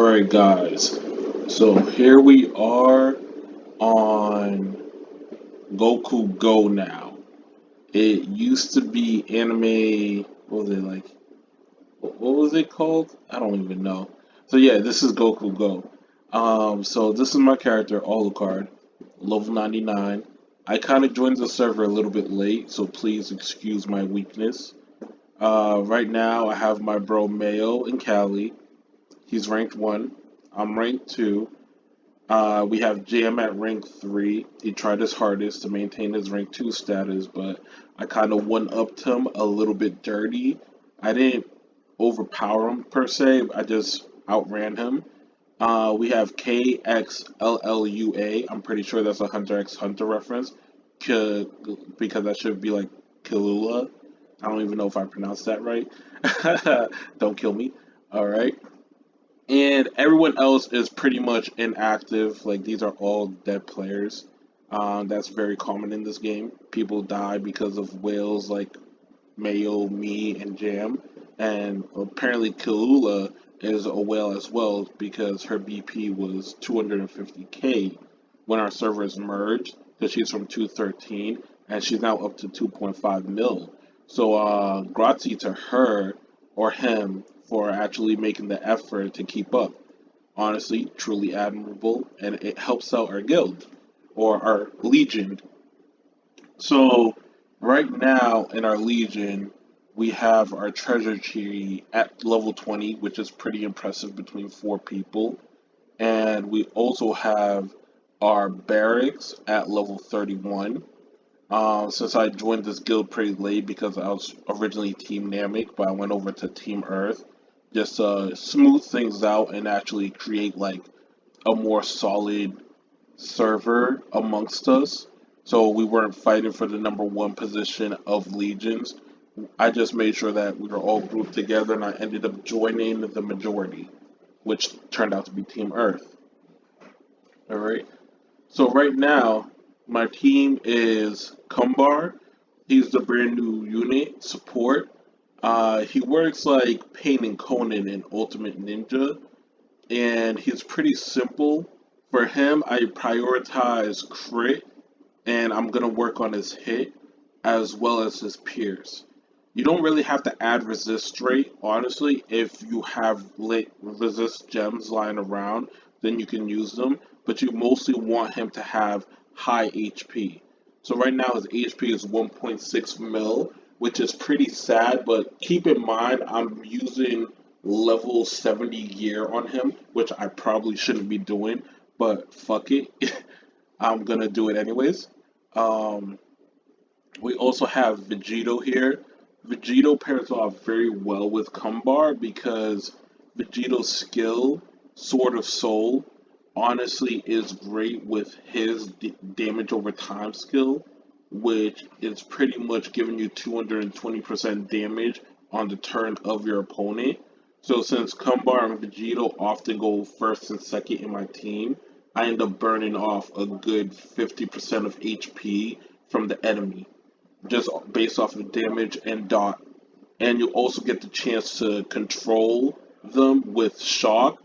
Alright guys, so here we are on GokuGo now. It used to be anime, what was it like, what was it called? I don't even know. So yeah, this is GokuGo. So this is my character, Aulucard, level 99. I kind of joined the server a little bit late, so please excuse my weakness. Right now I have my bro Mayo and Callie. He's ranked 1. I'm ranked 2. We have Jam at rank 3. He tried his hardest to maintain his rank 2 status, but I kind of one-upped him a little bit dirty. I didn't overpower him per se, I just outran him. We have KXLLUA. I'm pretty sure that's a Hunter x Hunter reference, because that should be like Killua. I don't even know if I pronounced that right. Don't kill me. Alright. And everyone else is pretty much inactive. Like these are all dead players. That's very common in this game. People die because of whales like Mayo, me, and Jam. And apparently Killua is a whale as well because her BP was 250k when our servers merged because she's from 213 and she's now up to 2.5 mil. So grazie to her or him for actually making the effort to keep up. Honestly, truly admirable, and it helps out our guild or our legion. So right now in our legion, we have our treasure tree at level 20, which is pretty impressive between 4 people. And we also have our barracks at level 31. Since I joined this guild pretty late because I was originally Team Namek, but I went over to Team Earth just to smooth things out and actually create like a more solid server amongst us. So we weren't fighting for the number 1 position of legions. I just made sure that we were all grouped together and I ended up joining the majority, which turned out to be Team Earth. Alright. So right now, my team is Kumbar. He's the brand new unit support. He works like Pain and Conan in Ultimate Ninja, and he's pretty simple. For him, I prioritize crit, and I'm gonna work on his hit as well as his pierce. You don't really have to add resist rate, honestly. If you have lit resist gems lying around, then you can use them. But you mostly want him to have high HP. So right now his HP is 1.6 mil, which is pretty sad. But keep in mind, I'm using level 70 gear on him, which I probably shouldn't be doing. But fuck it, I'm gonna do it anyways. Um, we also have Vegito here. Vegito pairs off very well with Kumbar because Vegito's skill, Sword of Soul, honestly is great with his damage over time skill, which is pretty much giving you 220% damage on the turn of your opponent. So since Kumbar and Vegito often go first and second in my team, I end up burning off a good 50% of HP from the enemy just based off of damage and dot. And you also get the chance to control them with shock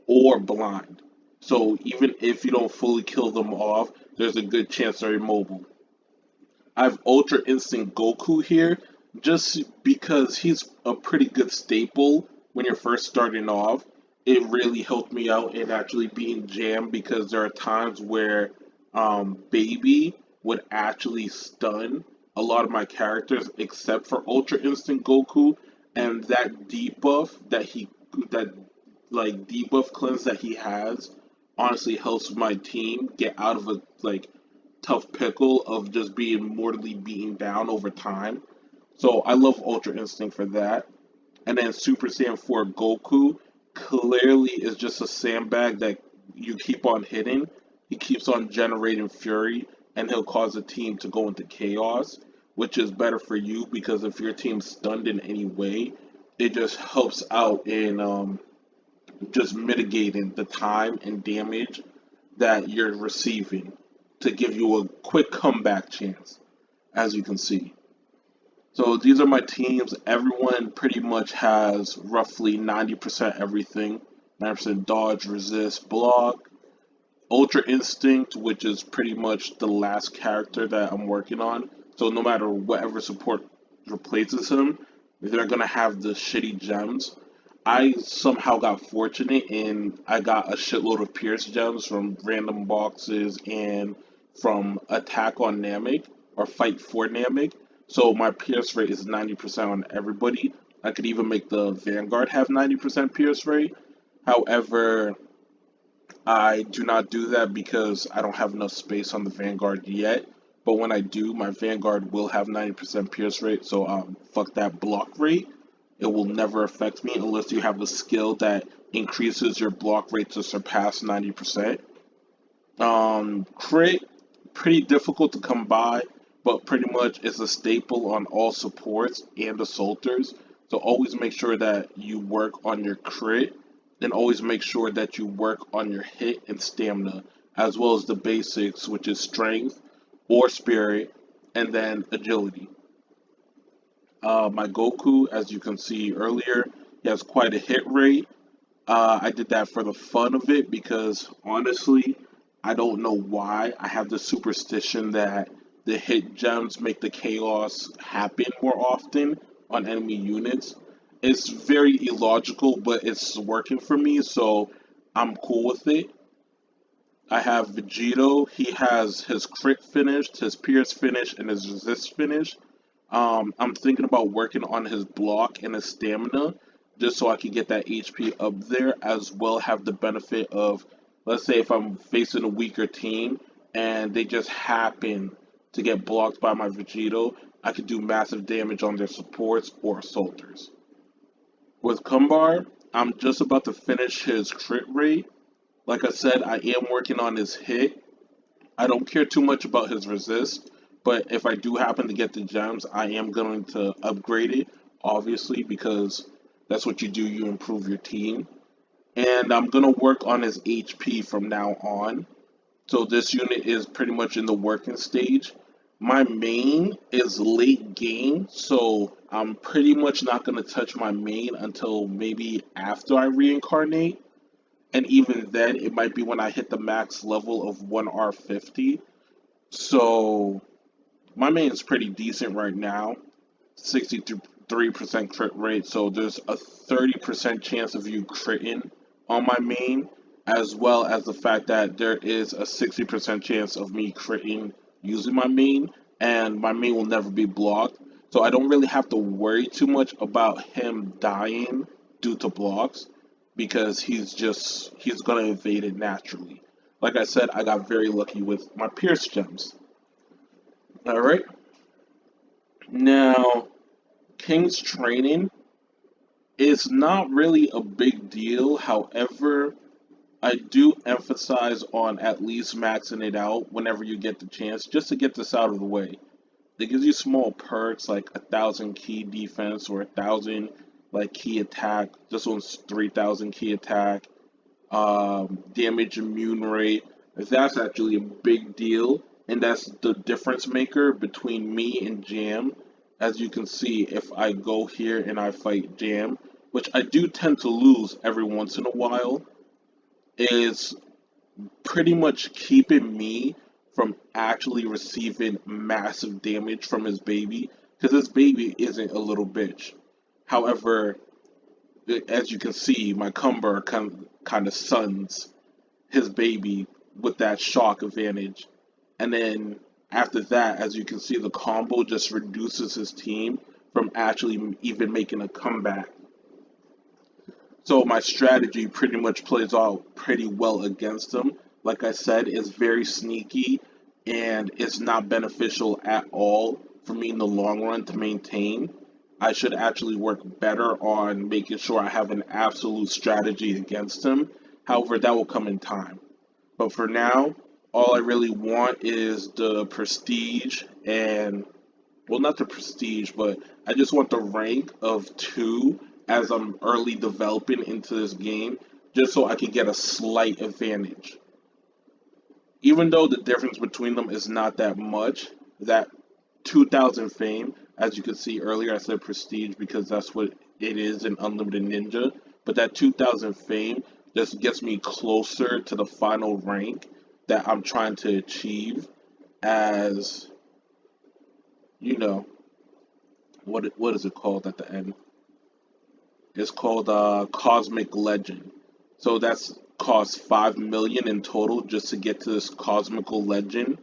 or blind. So even if you don't fully kill them off, there's a good chance they're immobile. I have Ultra Instinct Goku here just because he's a pretty good staple when you're first starting off. It really helped me out in actually being jammed because there are times where Baby would actually stun a lot of my characters except for Ultra Instinct Goku, and that debuff that debuff cleanse that he has honestly helps my team get out of a tough pickle of just being mortally beaten down over time. So I love Ultra Instinct for that. And then Super Saiyan 4 Goku clearly is just a sandbag that you keep on hitting. He keeps on generating fury and he'll cause a team to go into chaos, which is better for you because if your team's stunned in any way, it just helps out in just mitigating the time and damage that you're receiving to give you a quick comeback chance, as you can see. So these are my teams. Everyone pretty much has roughly 90% everything. 9% dodge, resist, block. Ultra Instinct, which is pretty much the last character that I'm working on. So no matter whatever support replaces him, they're gonna have the shitty gems. I somehow got fortunate and I got a shitload of Pierce gems from random boxes and from attack on Namek or fight for Namek. So my Pierce rate is 90% on everybody. I could even make the Vanguard have 90% Pierce rate. However, I do not do that because I don't have enough space on the Vanguard yet. But when I do, my Vanguard will have 90% Pierce rate, so fuck that block rate. It will never affect me unless you have a skill that increases your block rate to surpass 90%. Crit, pretty difficult to come by, but pretty much is a staple on all supports and assaulters. So always make sure that you work on your crit, and always make sure that you work on your hit and stamina, as well as the basics, which is strength or spirit, and then agility. My Goku, as you can see earlier, he has quite a hit rate. I did that for the fun of it because honestly, I don't know why. I have the superstition that the hit gems make the chaos happen more often on enemy units. It's very illogical, but it's working for me, so I'm cool with it. I have Vegito. He has his crit finished, his pierce finished, and his resist finished. I'm thinking about working on his block and his stamina just so I can get that HP up there, as well have the benefit of, let's say if I'm facing a weaker team and they just happen to get blocked by my Vegito, I could do massive damage on their supports or assaulters. With Kumbar, I'm just about to finish his crit rate. Like I said, I am working on his hit. I don't care too much about his resist, but if I do happen to get the gems, I am going to upgrade it, obviously, because that's what you do, you improve your team. And I'm going to work on his HP from now on. So this unit is pretty much in the working stage. My main is late game, so I'm pretty much not going to touch my main until maybe after I reincarnate. And even then, it might be when I hit the max level of 1R50. So my main is pretty decent right now, 63% crit rate. So there's a 30% chance of you critting on my main, as well as the fact that there is a 60% chance of me critting using my main, and my main will never be blocked. So I don't really have to worry too much about him dying due to blocks because he's gonna evade it naturally. Like I said, I got very lucky with my Pierce gems. Alright. Now, King's training is not really a big deal. However, I do emphasize on at least maxing it out whenever you get the chance, just to get this out of the way. It gives you small perks like 1,000 key defense or 1,000 like key attack. This one's 3,000 key attack. Damage immune rate. That's actually a big deal, and that's the difference maker between me and Jam. As you can see, if I go here and I fight Jam, which I do tend to lose every once in a while, is pretty much keeping me from actually receiving massive damage from his baby, because his baby isn't a little bitch. However, as you can see, my Cumber kind of suns his baby with that shock advantage. And then after that, as you can see, the combo just reduces his team from actually even making a comeback. So my strategy pretty much plays out pretty well against him. Like I said, it's very sneaky and it's not beneficial at all for me in the long run to maintain. I should actually work better on making sure I have an absolute strategy against him. However, that will come in time. But for now, all I really want is the prestige and, well, not the prestige, but I just want the rank of 2 as I'm early developing into this game, just so I can get a slight advantage. Even though the difference between them is not that much, that 2,000 fame, as you can see earlier, I said prestige because that's what it is in Unlimited Ninja, but that 2,000 fame This gets me closer to the final rank that I'm trying to achieve as, you know, what is it called at the end? It's called Cosmic Legend. So that's cost 5 million in total just to get to this cosmical legend.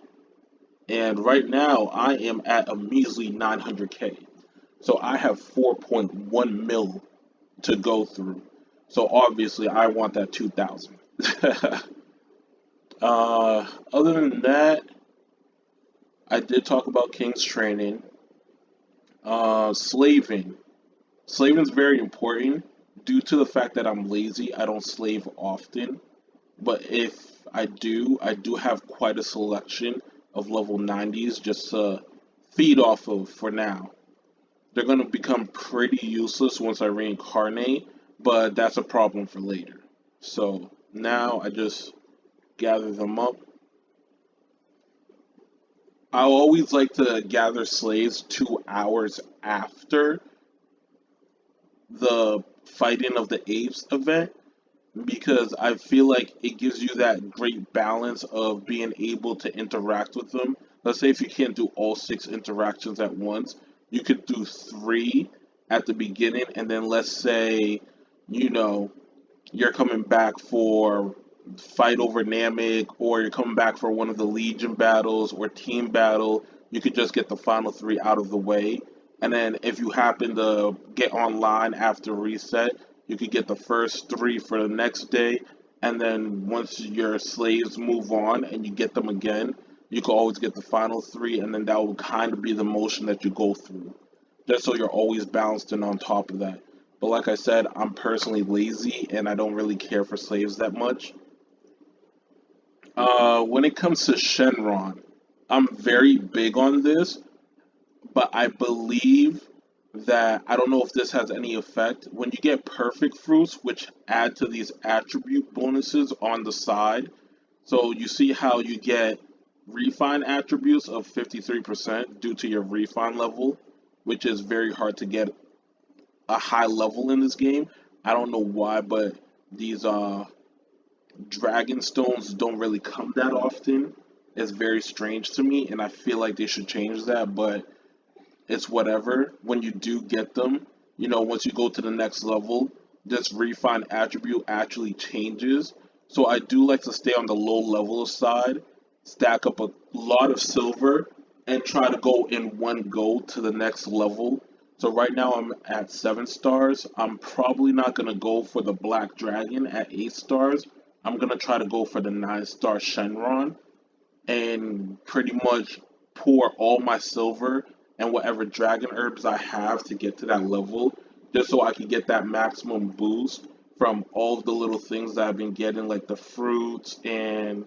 And right now I am at a measly 900k. So I have 4.1 mil to go through. So obviously I want that 2,000. Other than that, I did talk about King's Training. Slaving. Slaving is very important. Due to the fact that I'm lazy, I don't slave often. But if I do have quite a selection of level 90s just to feed off of for now. They're going to become pretty useless once I reincarnate, but that's a problem for later. So now I just gather them up. I always like to gather slaves 2 hours after the fighting of the apes event because I feel like it gives you that great balance of being able to interact with them. Let's say if you can't do all 6 interactions at once, you could do 3 at the beginning, and then let's say, you know, you're coming back for fight over Namek, or you're coming back for one of the Legion battles or team battle, you could just get the final 3 out of the way. And then if you happen to get online after reset, you could get the first 3 for the next day. And then once your slaves move on and you get them again, you can always get the final 3, and then that will kind of be the motion that you go through. Just so you're always balanced and on top of that. But like I said, I'm personally lazy and I don't really care for slaves that much. When it comes to Shenron, I'm very big on this, but I believe that I don't know if this has any effect. When you get perfect fruits, which add to these attribute bonuses on the side, so you see how you get refine attributes of 53% due to your refine level, which is very hard to get a high level in this game. I don't know why, but these dragon stones don't really come that often. It's very strange to me, and I feel like they should change that, but it's whatever. When you do get them, once you go to the next level, this refine attribute actually changes. So I do like to stay on the low level side, stack up a lot of silver, and try to go in one go to the next level. So right now I'm at 7 stars. I'm probably not going to go for the black dragon at 8 stars. I'm going to try to go for the 9-star Shenron and pretty much pour all my silver and whatever dragon herbs I have to get to that level, just so I can get that maximum boost from all of the little things that I've been getting, like the fruits, and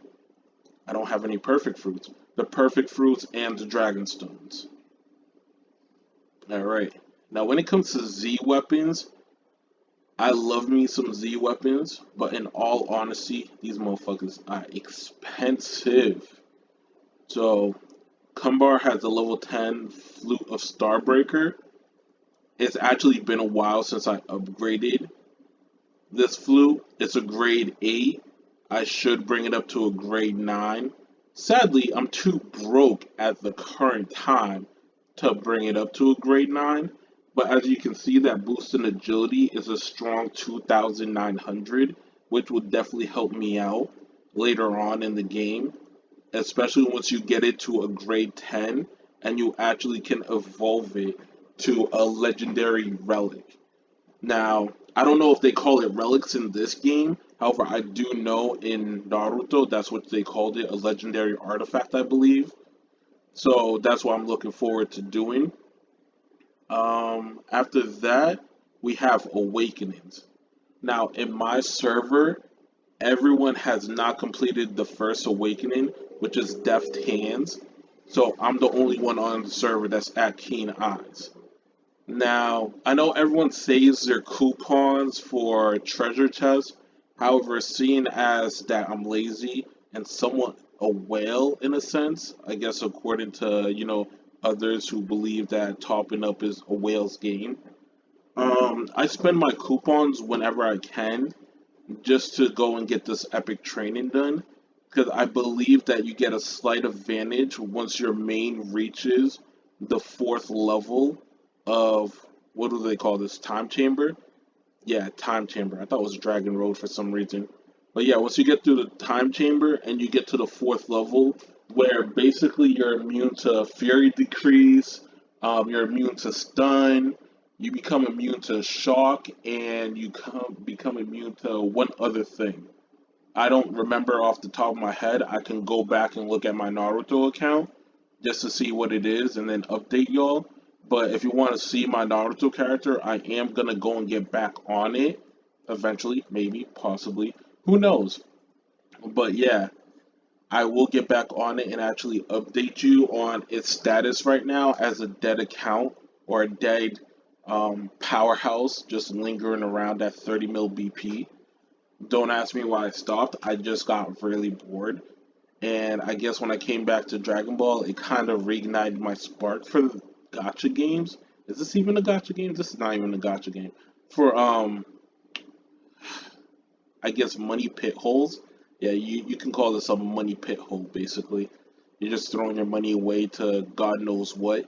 I don't have any perfect fruits. The perfect fruits and the dragon stones. Alright. Now when it comes to Z weapons, I love me some Z weapons, but in all honesty, these motherfuckers are expensive. So Kumbar has a level 10 Flute of Starbreaker. It's actually been a while since I upgraded this flute. It's a grade 8. I should bring it up to a grade 9. Sadly, I'm too broke at the current time to bring it up to a grade 9. But as you can see, that boost in agility is a strong 2,900, which would definitely help me out later on in the game, especially once you get it to a grade 10 and you actually can evolve it to a legendary relic. Now, I don't know if they call it relics in this game. However, I do know in Naruto that's what they called it, a legendary artifact, I believe. So that's what I'm looking forward to doing. After that, we have Awakenings. Now, in my server, everyone has not completed the first awakening, which is Deft Hands. So I'm the only one on the server that's at Keen Eyes. Now, I know everyone saves their coupons for treasure chests. However, seeing as that I'm lazy and somewhat a whale in a sense, I guess according to, others who believe that topping up is a whale's game. I spend my coupons whenever I can, just to go and get this epic training done. Because I believe that you get a slight advantage once your main reaches the fourth level of, what do they call this? Time chamber? Yeah, time chamber. I thought it was Dragon Road for some reason. But yeah, once you get through the time chamber and you get to the fourth level, where basically you're immune to Fury Decrease, you're immune to stun, you become immune to shock, and become immune to one other thing. I don't remember off the top of my head. I can go back and look at my Naruto account just to see what it is and then update y'all. But if you want to see my Naruto character, I am gonna go and get back on it eventually, maybe, possibly. Who knows? But yeah, I will get back on it and actually update you on its status right now as a dead account or a dead powerhouse just lingering around at 30 mil BP. Don't ask me why I stopped. I just got really bored. And I guess when I came back to Dragon Ball, it kind of reignited my spark for the gacha games. Is this even a gacha game? This is not even a gacha game. For I guess money pit holes. Yeah, you can call this a money pit hole basically. You're just throwing your money away to God knows what.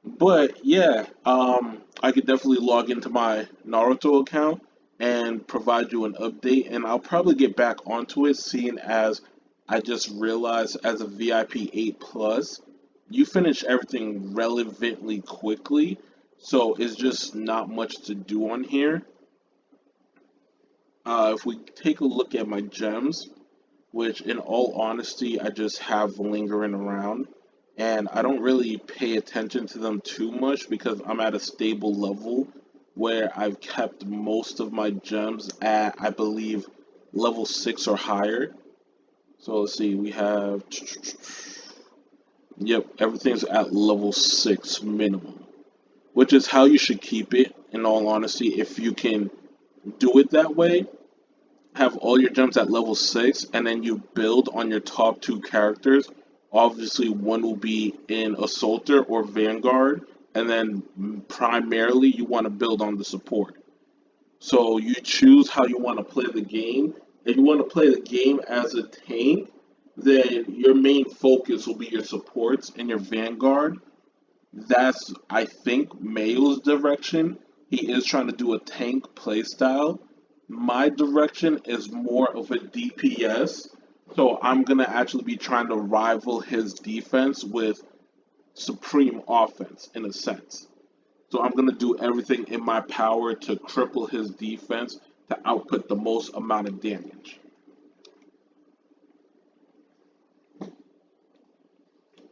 But yeah, I could definitely log into my Naruto account and provide you an update, and I'll probably get back onto it, seeing as I just realized as a VIP 8 plus, you finish everything relevantly quickly, so it's just not much to do on here. If we take a look at my gems, which in all honesty I just have lingering around, and I don't really pay attention to them too much because I'm at a stable level where I've kept most of my gems at, I believe, level 6 or higher. So let's see, we have, yep, everything's at level 6 minimum, which is how you should keep it in all honesty. If you can do it that way, have all your gems at level 6, and then you build on your top two characters. Obviously, one will be in Assaulter or Vanguard, and then primarily you want to build on the support. So you choose how you want to play the game. If you want to play the game as a tank, then your main focus will be your supports and your Vanguard. That's, I think, Mayo's direction. He is trying to do a tank playstyle. My direction is more of a DPS, so I'm going to actually be trying to rival his defense with supreme offense in a sense. So I'm going to do everything in my power to cripple his defense to output the most amount of damage.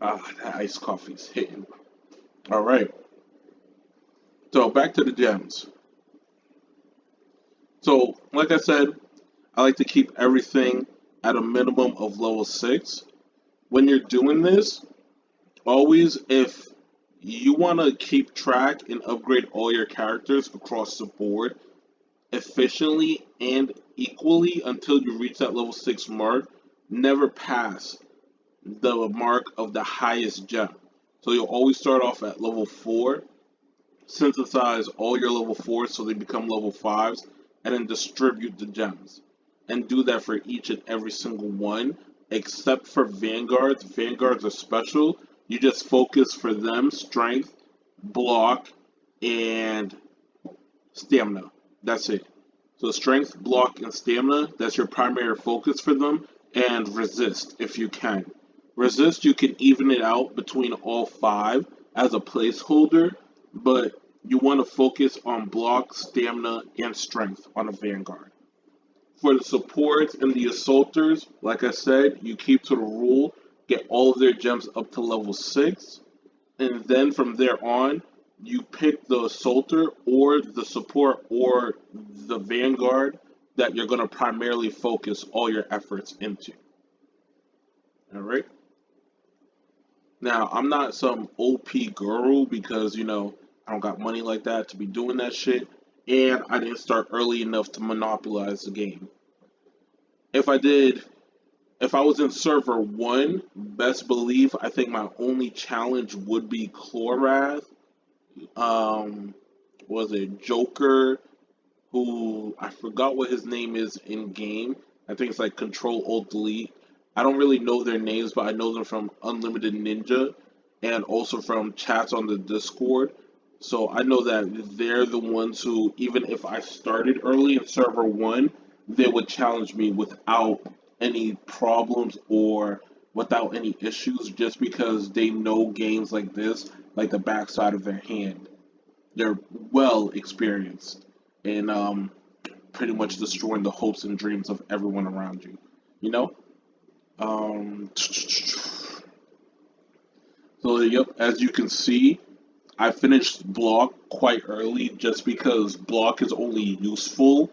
Ah, that iced coffee's hitting. All right. So back to the gems. So, like I said, I like to keep everything at a minimum of level 6. When you're doing this, always, if you want to keep track and upgrade all your characters across the board efficiently and equally until you reach that level 6 mark, never pass the mark of the highest gem. So you'll always start off at level 4, synthesize all your level 4s so they become level 5s, and then distribute the gems. And do that for each and every single one, except for Vanguards. Vanguards are special. You just focus for them strength, block, and stamina. That's it. So strength, block, and stamina, that's your primary focus for them. And resist if you can. Resist, you can even it out between all 5 as a placeholder, but you want to focus on block, stamina, and strength on a Vanguard. For the supports and the assaulters, like I said, you keep to the rule, get all of their gems up to level 6, and then from there on, you pick the assaulter or the support or the Vanguard that you're going to primarily focus all your efforts into. Alright? Now, I'm not some OP guru because, I don't got money like that to be doing that shit, and I didn't start early enough to monopolize the game. If I did, if I was in server 1, best believe I think my only challenge would be Chlorath, was it Joker, who I forgot what his name is in game. I think it's like Control Alt Delete. I don't really know their names, but I know them from Unlimited Ninja and also from chats on the Discord. So I know that they're the ones who, even if I started early in server one, they would challenge me without any problems or without any issues, just because they know games like this like the backside of their hand. They're well experienced in pretty much destroying the hopes and dreams of everyone around you. You know? So, yep, as you can see, I finished block quite early just because block is only useful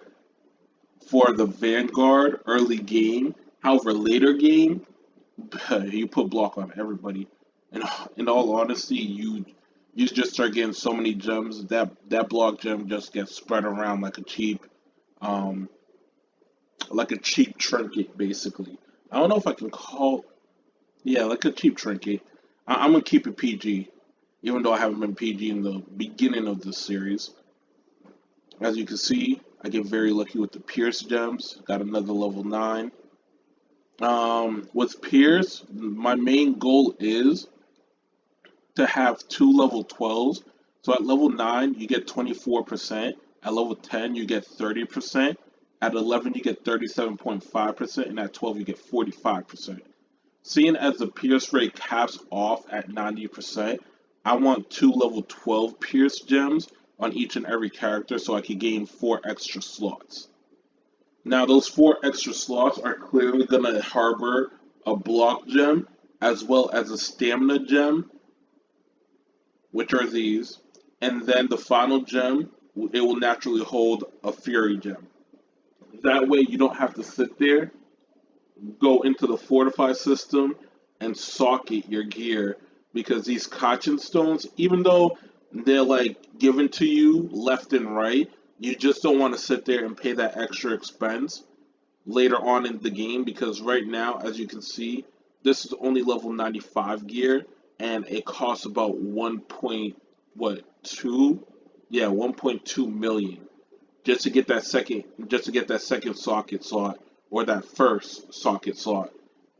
for the Vanguard early game. However, later game, you put block on everybody. And in all honesty, you just start getting so many gems that block gem just gets spread around um like a cheap trinket basically. I don't know if I can call yeah like a cheap trinket. I'm gonna keep it PG, even though I haven't been PG in the beginning of this series. As you can see, I get very lucky with the Pierce gems. Got another level 9. With Pierce, my main goal is to have two level 12s. So at level 9, you get 24%. At level 10, you get 30%. At 11, you get 37.5%. And at 12, you get 45%. Seeing as the Pierce rate caps off at 90%, I want two level 12 Pierce gems on each and every character so I can gain 4 extra slots. Now, those 4 extra slots are clearly going to harbor a block gem as well as a stamina gem, which are these. And then the final gem, it will naturally hold a fury gem. That way, you don't have to sit there, go into the fortify system, and socket your gear because these Kachin stones, even though they're like given to you left and right, you just don't want to sit there and pay that extra expense later on in the game because right now, as you can see, this is only level 95 gear and it costs about 1 point what 2 yeah 1.2 million just to get that second socket slot or that first socket slot.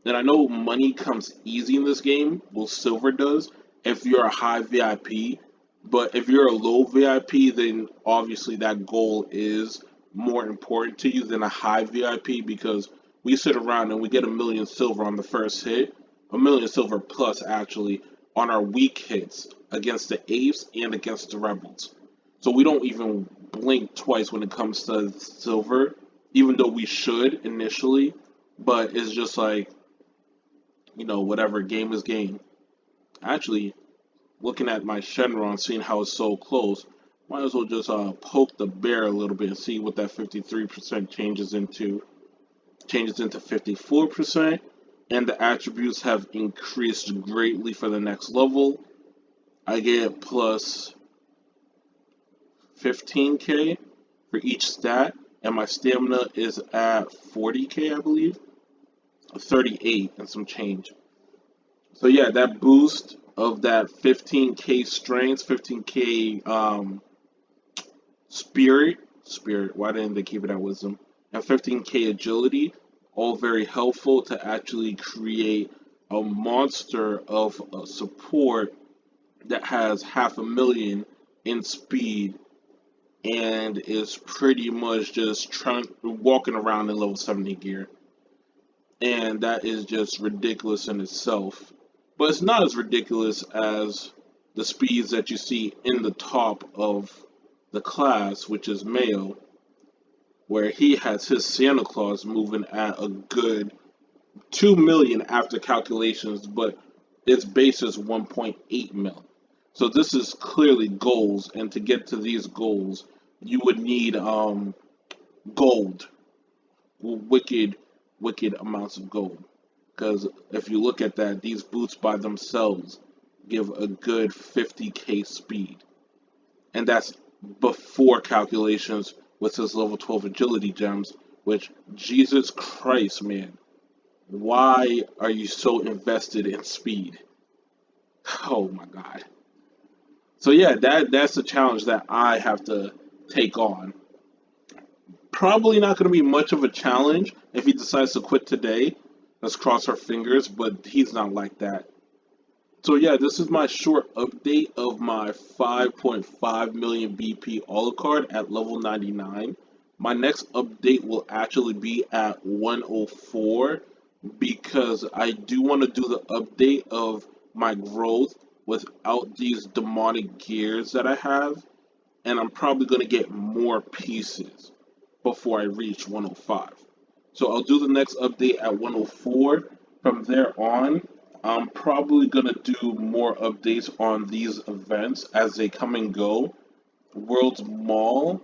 And I know money comes easy in this game, well silver does if you're a high VIP, but if you're a low VIP, then obviously that goal is more important to you than a high VIP because we sit around and we get a million silver on the first hit, a million silver plus actually on our weak hits against the apes and against the rebels. So we don't even blink twice when it comes to silver, even though we should initially, but it's just like, whatever, game is game. Actually, looking at my Shenron, seeing how it's so close, might as well just poke the bear a little bit and see what that 53% changes into. Changes into 54%, and the attributes have increased greatly for the next level. I get plus 15k for each stat, and my stamina is at 40k, I believe, 38 and some change. So yeah, that boost of that 15k strength, 15k spirit. Why didn't they keep it at wisdom? And 15k agility, all very helpful to actually create a monster of support that has 500,000 in speed and is pretty much just walking around in level 70 gear. And that is just ridiculous in itself. But it's not as ridiculous as the speeds that you see in the top of the class, which is Mayo, where he has his Santa Claus moving at a good 2 million after calculations, but its base is 1.8 mil. So this is clearly goals, and to get to these goals, you would need gold, wicked, wicked amounts of gold. Because if you look at that, these boots by themselves give a good 50k speed, and that's before calculations with his level 12 agility gems. Which, Jesus Christ, man, why are you so invested in speed? Oh my God. So yeah, that's a challenge that I have to take on. Probably not going to be much of a challenge if he decides to quit today. Let's cross our fingers, but he's not like that. So yeah, this is my short update of my 5.5 million BP Aulucard at level 99. My next update will actually be at 104 because I do want to do the update of my growth without these demonic gears that I have, and I'm probably going to get more pieces before I reach 105. So I'll do the next update at 104. From there on, I'm probably going to do more updates on these events as they come and go. World's Mall,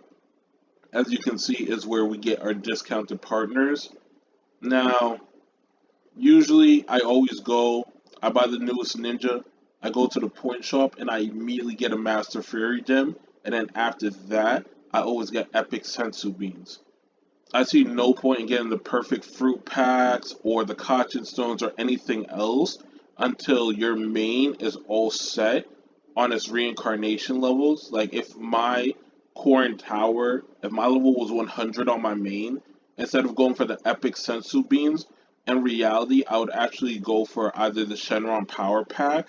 as you can see, is where we get our discounted partners. Now, usually I always go, I buy the newest ninja, I go to the point shop, and I immediately get a Master Fury gem. And then after that, I always get epic sensu beans. I see no point in getting the perfect fruit packs or the caution stones or anything else until your main is all set on its reincarnation levels. Like if my core and tower, if my level was 100 on my main, instead of going for the epic sensu beans, in reality I would actually go for either the Shenron power pack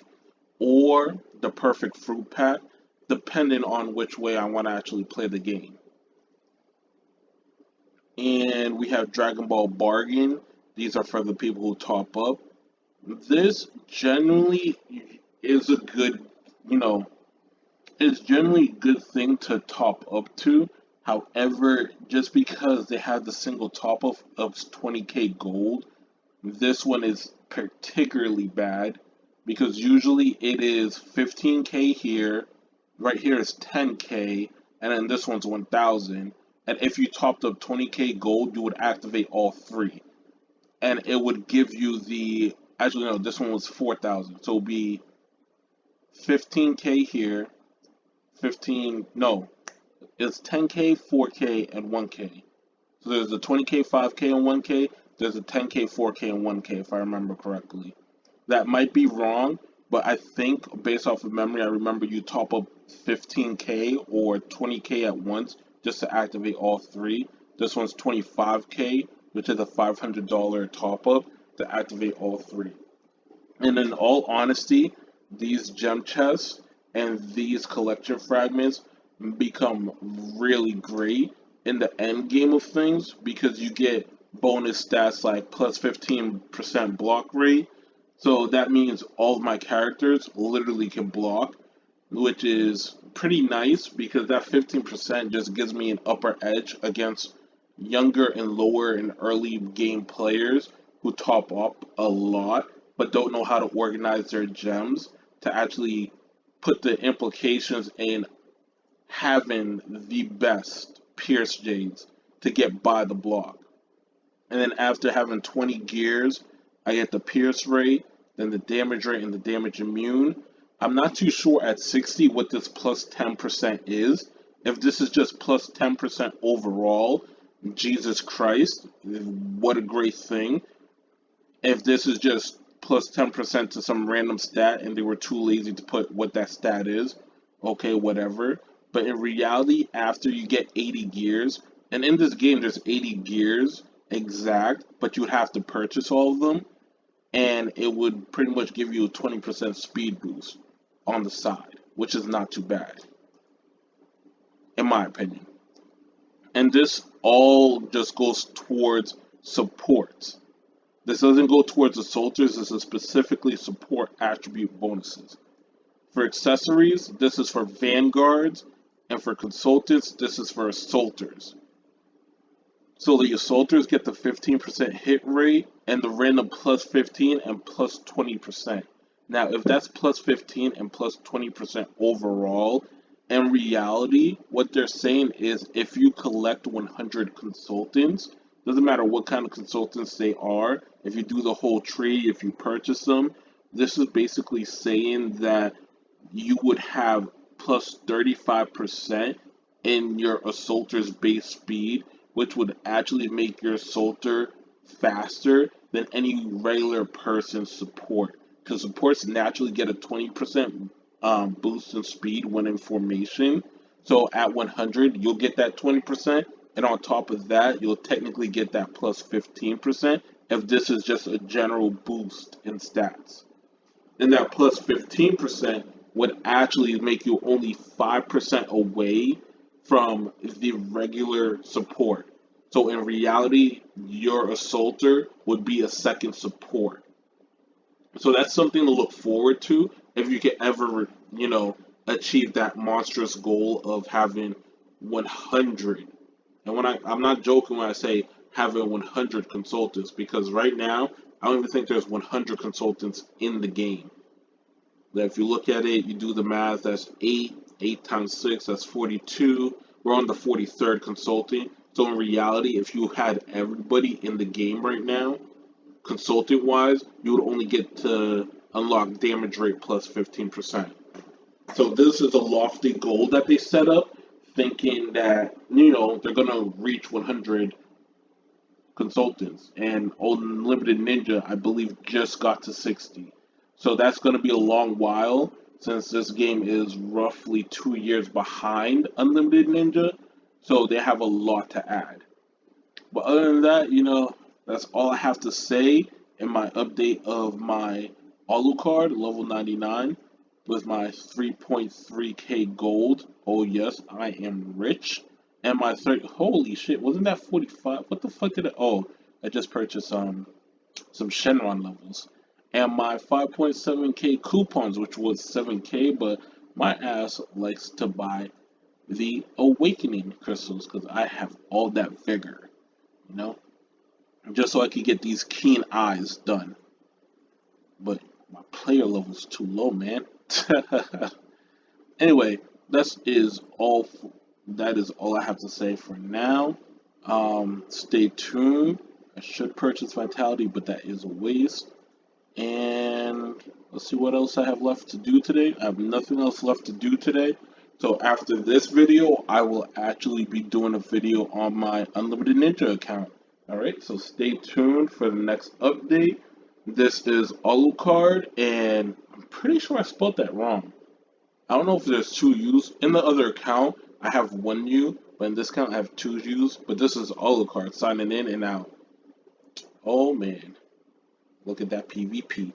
or the perfect fruit pack, depending on which way I want to actually play the game. And we have Dragon Ball Bargain. These are for the people who top up. This generally is a good, you know, it's generally a good thing to top up to. However, just because they have the single top up of 20k gold, this one is particularly bad because usually it is 15k here, right here is 10k, and then this one's 1000. And if you topped up 20k gold, you would activate all three. And it would give you the, actually no, this one was 4,000. So it would be 15k here, 15, no, it's 10k, 4k, and 1k. So there's a 20k, 5k, and 1k. There's a 10k, 4k, and 1k, if I remember correctly. That might be wrong, but I think based off of memory, I remember you top up 15k or 20k at once just to activate all three. This one's 25k, which is a $500 top up to activate all three. And in all honesty, these gem chests and these collection fragments become really great in the end game of things because you get bonus stats like plus 15% block rate. So that means all of my characters literally can block, which is pretty nice because that 15% just gives me an upper edge against younger and lower and early game players who top up a lot but don't know how to organize their gems to actually put the implications in having the best Pierce Jades to get by the block. And then after having 20 gears, I get the Pierce rate, then the damage rate, and the damage immune. I'm not too sure at 60 what this plus 10% is. If this is just plus 10% overall, Jesus Christ, what a great thing. If this is just plus 10% to some random stat and they were too lazy to put what that stat is, okay, whatever. But in reality, after you get 80 gears, and in this game there's 80 gears exact, but you would have to purchase all of them, and it would pretty much give you a 20% speed boost on the side, which is not too bad, in my opinion. And this all just goes towards supports. This doesn't go towards the soldiers, this is specifically support attribute bonuses. For accessories, this is for vanguards, and for consultants, this is for assaulters. So the assaulters get the 15% hit rate and the random plus 15 and plus 20%. Now, if that's plus 15 and plus 20% overall, in reality, what they're saying is if you collect 100 consultants, doesn't matter what kind of consultants they are, if you do the whole tree, if you purchase them, this is basically saying that you would have plus 35% in your assaulter's base speed, which would actually make your assaulter faster than any regular person's support. Because supports naturally get a 20% boost in speed when in formation. So at 100, you'll get that 20%, And on top of that, you'll technically get that plus 15% if this is just a general boost in stats. And that plus 15% would actually make you only 5% away from the regular support. So in reality, your assaulter would be a second support. So that's something to look forward to if you can ever, achieve that monstrous goal of having 100. And I'm not joking when I say having 100 consultants, because right now I don't even think there's 100 consultants in the game. That if you look at it, you do the math, that's 8. 8 times 6, that's 42. We're on the 43rd consulting. So in reality, if you had everybody in the game right now, consulting wise, you would only get to unlock damage rate plus 15%. So this is a lofty goal that they set up, thinking that, they're going to reach 100 consultants. And Unlimited Ninja, I believe, just got to 60. So that's going to be a long while, since this game is roughly 2 years behind Unlimited Ninja. So they have a lot to add. But other than that, that's all I have to say in my update of my Aulucard level 99 with my 3.3k gold. Oh yes, I am rich. And my third, holy shit, wasn't that 45? What the fuck did oh, I just purchased some Shenron levels. And my 5.7k coupons, which was 7k, but my ass likes to buy the awakening crystals because I have all that vigor, you know, just so I could get these keen eyes done. But my player level's too low, man. Anyway, that is all I have to say for now. Stay tuned. I should purchase Vitality, but that is a waste. And let's see what else I have left to do today. I have nothing else left to do today. So after this video, I will actually be doing a video on my Unlimited Ninja account. Alright, so stay tuned for the next update. This is Aulucard, and I'm pretty sure I spelled that wrong. I don't know if there's two U's. In the other account, I have one U, but in this account I have two U's. But this is Aulucard signing in and out. Oh man, look at that PvP.